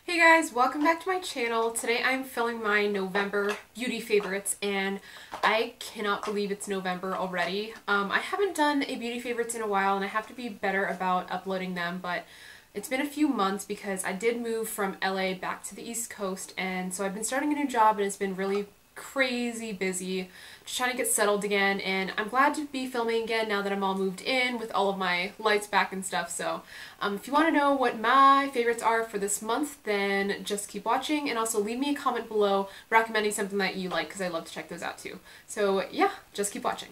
Hey guys, welcome back to my channel. Today I'm filming my November beauty favorites and I cannot believe it's November already. I haven't done a beauty favorites in a while and I have to be better about uploading them, but it's been a few months because I did move from LA back to the East Coast, and so I've been starting a new job and it's been really crazy busy, just trying to get settled again, and I'm glad to be filming again now that I'm all moved in with all of my lights back and stuff. So if you want to know what my favorites are for this month, then just keep watching, and also leave me a comment below recommending something that you like because I love to check those out too. So yeah, just keep watching.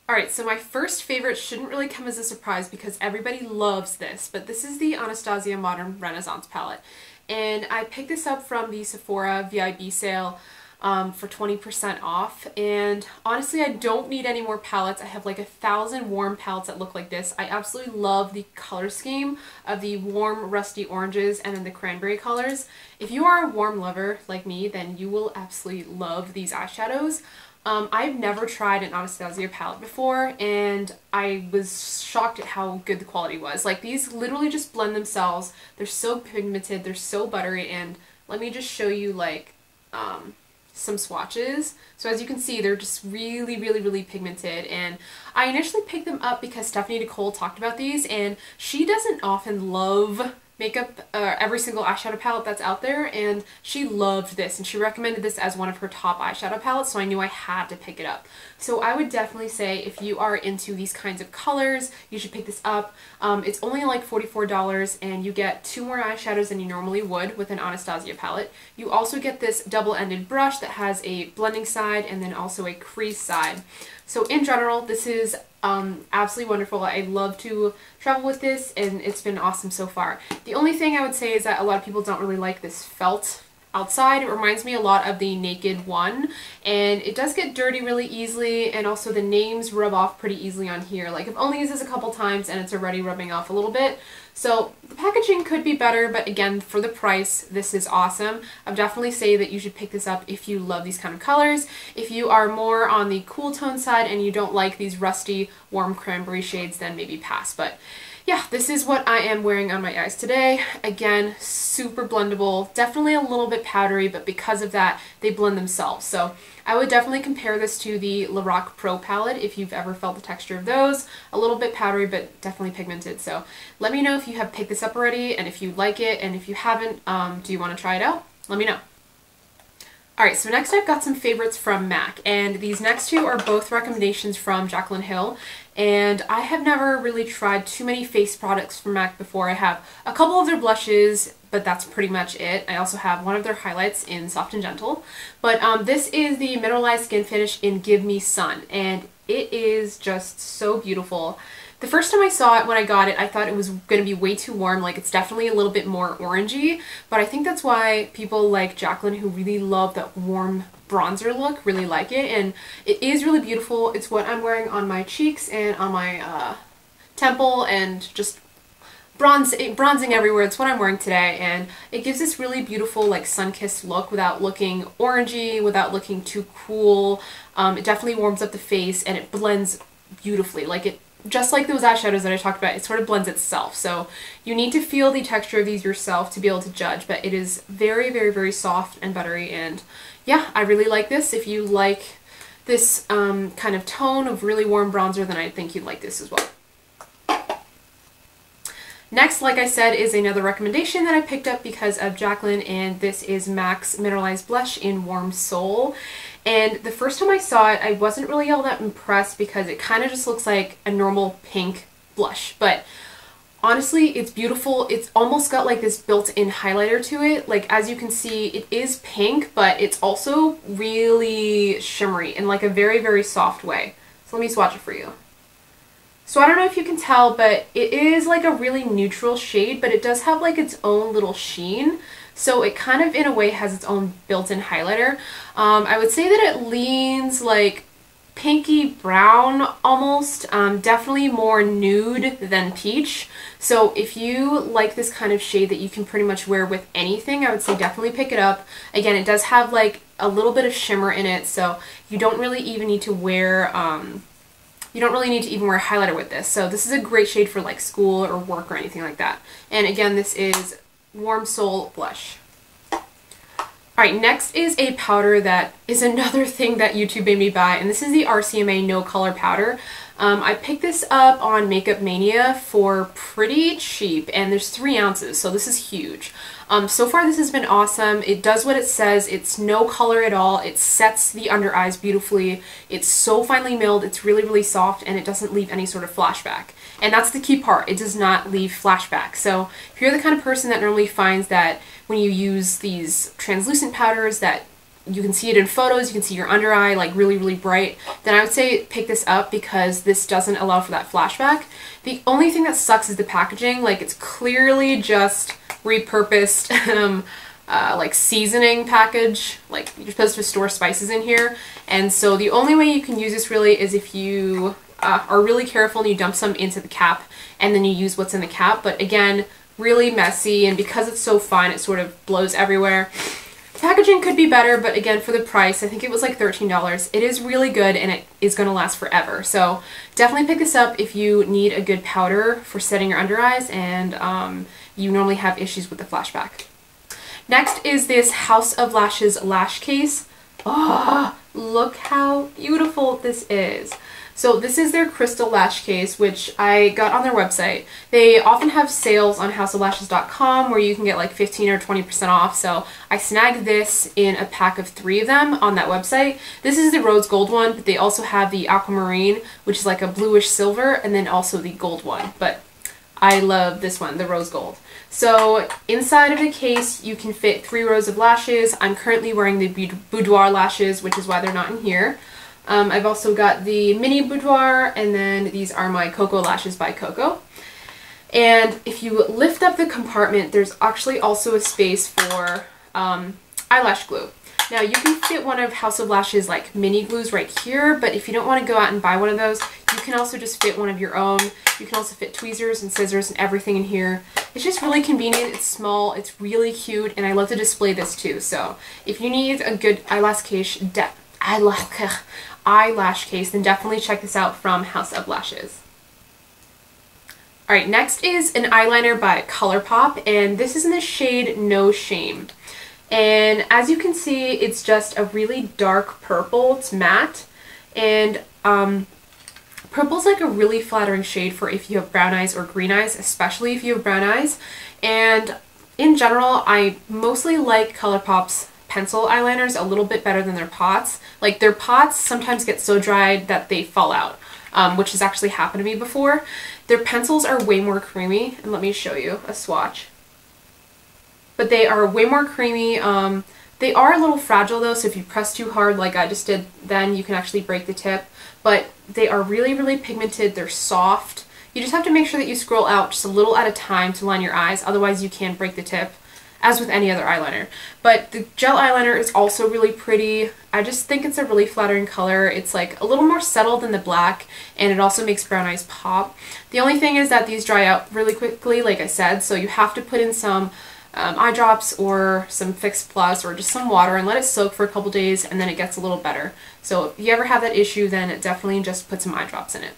Alright, so my first favorite shouldn't really come as a surprise because everybody loves this, but this is the Anastasia Modern Renaissance palette. And I picked this up from the Sephora VIB sale for 20% off, and honestly I don't need any more palettes. I have like 1,000 warm palettes that look like this. I absolutely love the color scheme of the warm rusty oranges and then the cranberry colors. If you are a warm lover like me, then you will absolutely love these eyeshadows. I've never tried an Anastasia palette before, and I was shocked at how good the quality was. Like, these literally just blend themselves. They're so pigmented, they're so buttery, and let me just show you like some swatches. So as you can see, they're just really pigmented, and I initially picked them up because Stephanie Nicole talked about these, and she doesn't often love makeup, every single eyeshadow palette that's out there, and she loved this and she recommended this as one of her top eyeshadow palettes, so I knew I had to pick it up. So I would definitely say if you are into these kinds of colors, you should pick this up. It's only like $44 and you get 2 more eyeshadows than you normally would with an Anastasia palette. You also get this double-ended brush that has a blending side and then also a crease side. So in general, this is absolutely wonderful. I love to travel with this and it's been awesome so far. The only thing I would say is that a lot of people don't really like this felt outside. It reminds me a lot of the Naked one, and it does get dirty really easily, and also the names rub off pretty easily on here. Like, I've only used this a couple times and it's already rubbing off a little bit. So the packaging could be better, but again, for the price, this is awesome. I would definitely say that you should pick this up if you love these kind of colors. If you are more on the cool tone side and you don't like these rusty, warm cranberry shades, then maybe pass. But yeah, this is what I am wearing on my eyes today. Again, super blendable, definitely a little bit powdery, but because of that, they blend themselves. So I would definitely compare this to the Lorac Pro palette if you've ever felt the texture of those. A little bit powdery, but definitely pigmented. So let me know if you have picked this up already and if you like it, and if you haven't, do you want to try it out? Let me know. Alright, so next I've got some favorites from MAC, and these next two are both recommendations from Jaclyn Hill, and I have never really tried too many face products from MAC before. I have a couple of their blushes, but that's pretty much it. I also have one of their highlights in Soft and Gentle, but this is the Mineralized Skin Finish in Give Me Sun, and it is just so beautiful. The first time I saw it when I got it, I thought it was going to be way too warm. Like, it's definitely a little bit more orangey, but I think that's why people like Jaclyn, who really love that warm bronzer look, really like it, and it is really beautiful. It's what I'm wearing on my cheeks and on my temple, and just bronzing everywhere. It's what I'm wearing today, and it gives this really beautiful, like, sun-kissed look without looking orangey, without looking too cool. It definitely warms up the face, and it blends beautifully. Like, it just like those eyeshadows that I talked about, it sort of blends itself. So you need to feel the texture of these yourself to be able to judge, but it is very soft and buttery, and yeah, I really like this. If you like this kind of tone of really warm bronzer, then I think you'd like this as well. Next, like I said, is another recommendation that I picked up because of Jaclyn, and this is MAC's Mineralized Blush in Warm Soul. And the first time I saw it, I wasn't really all that impressed because it kind of just looks like a normal pink blush. But honestly, it's beautiful. It's almost got like this built-in highlighter to it. Like, as you can see, it is pink, but it's also really shimmery in like a very soft way. So let me swatch it for you. So I don't know if you can tell, but it is like a really neutral shade, but it does have like its own little sheen. So it kind of, in a way, has its own built-in highlighter. I would say that it leans like pinky brown almost, definitely more nude than peach. So if you like this kind of shade that you can pretty much wear with anything, I would say definitely pick it up. Again, it does have like a little bit of shimmer in it, so you don't really even need to wear highlighter with this. So this is a great shade for like school or work or anything like that. And again, this is Warm Soul Blush. Alright, next is a powder that is another thing that YouTube made me buy, and this is the RCMA No Color Powder. I picked this up on Makeup Mania for pretty cheap, and there's 3 ounces, so this is huge. So far this has been awesome. It does what it says. It's no color at all. It sets the under eyes beautifully. It's so finely milled. It's really, really soft, and it doesn't leave any sort of flashback. And that's the key part. It does not leave flashback. So if you're the kind of person that normally finds that when you use these translucent powders that you can see it in photos, you can see your under eye like really, really bright, then I would say pick this up because this doesn't allow for that flashback. The only thing that sucks is the packaging. Like, it's clearly just repurposed like seasoning package. Like, you're supposed to store spices in here, and so the only way you can use this really is if you are really careful and you dump some into the cap and then you use what's in the cap. But again, really messy, and because it's so fine it sort of blows everywhere. Packaging could be better, but again, for the price, I think it was like $13. It is really good, and it is going to last forever. So definitely pick this up if you need a good powder for setting your under eyes and you normally have issues with the flashback. Next is this House of Lashes lash case. Oh, look how beautiful this is. So this is their crystal lash case, which I got on their website. They often have sales on houseoflashes.com where you can get like 15 or 20% off. So I snagged this in a pack of 3 of them on that website. This is the rose gold one, but they also have the aquamarine, which is like a bluish silver, and then also the gold one. But I love this one, the rose gold. So inside of the case, you can fit 3 rows of lashes. I'm currently wearing the boudoir lashes, which is why they're not in here. I've also got the mini boudoir, and then these are my Cocoa Lashes by Coco. And if you lift up the compartment, there's actually also a space for eyelash glue. Now, you can fit one of House of Lashes like mini glues right here, but if you don't want to go out and buy one of those, you can also just fit one of your own. You can also fit tweezers and scissors and everything in here. It's just really convenient. It's small, it's really cute, and I love to display this too. So if you need a good eyelash case, then definitely check this out from House of Lashes. Alright, next is an eyeliner by Colourpop, and this is in the shade No Shame. And as you can see, it's just a really dark purple. It's matte, and purple's like a really flattering shade for if you have brown eyes or green eyes, especially if you have brown eyes. And in general, I mostly like Colourpop's pencil eyeliners a little bit better than their pots. Like, their pots sometimes get so dried that they fall out, which has actually happened to me before. Their pencils are way more creamy, and let me show you a swatch. But they are way more creamy. They are a little fragile though, so if you press too hard like I just did, then you can actually break the tip. But they are really, really pigmented. They're soft. You just have to make sure that you scroll out just a little at a time to line your eyes, otherwise you can break the tip, as with any other eyeliner. But the gel eyeliner is also really pretty. I just think it's a really flattering color. It's like a little more subtle than the black, and it also makes brown eyes pop. The only thing is that these dry out really quickly, like I said, so you have to put in some eye drops or some Fix Plus or just some water and let it soak for a couple days, and then it gets a little better. So if you ever have that issue, then definitely just put some eye drops in it.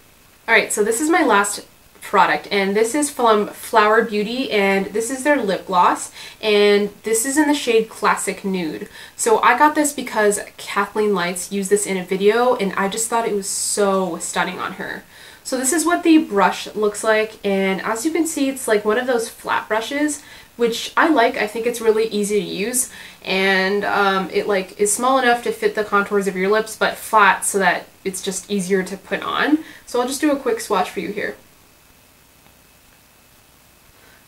Alright, so this is my last product, and this is from Flower Beauty, and this is their lip gloss, and this is in the shade Classic Nude. So I got this because KathleenLights used this in a video, and I just thought it was so stunning on her. So this is what the brush looks like, and as you can see, it's like one of those flat brushes, which I like. I think it's really easy to use, and it like is small enough to fit the contours of your lips, but flat so that it's just easier to put on. So I'll just do a quick swatch for you here.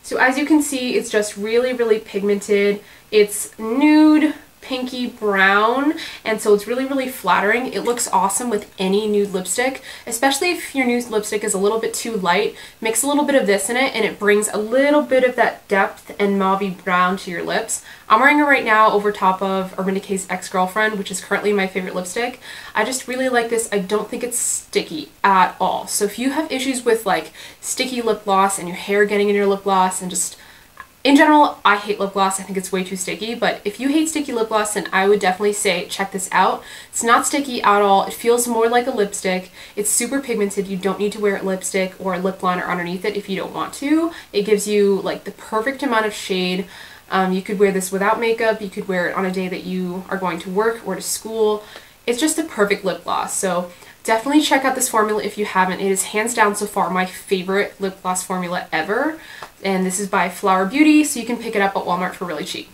So as you can see, it's just really, really pigmented. It's nude, pinky brown, and so it's really, really flattering. It looks awesome with any nude lipstick, especially if your nude lipstick is a little bit too light. Mix a little bit of this in it, and it brings a little bit of that depth and mauvey brown to your lips. I'm wearing it right now over top of Urban Decay's Ex-Girlfriend, which is currently my favorite lipstick. I just really like this. I don't think it's sticky at all. So if you have issues with like sticky lip gloss and your hair getting in your lip gloss and just In general, I hate lip gloss. I think it's way too sticky, but if you hate sticky lip gloss, then I would definitely say check this out. It's not sticky at all. It feels more like a lipstick. It's super pigmented. You don't need to wear lipstick or lip liner underneath it if you don't want to. It gives you like the perfect amount of shade. You could wear this without makeup. You could wear it on a day that you are going to work or to school. It's just a perfect lip gloss. So definitely check out this formula if you haven't. It is hands down so far my favorite lip gloss formula ever. And this is by Flower Beauty, so you can pick it up at Walmart for really cheap.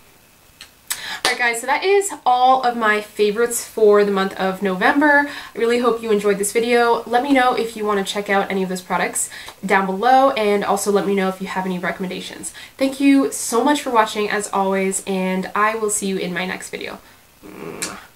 Alright guys, so that is all of my favorites for the month of November. I really hope you enjoyed this video. Let me know if you want to check out any of those products down below, and also let me know if you have any recommendations. Thank you so much for watching as always, and I will see you in my next video. Mwah.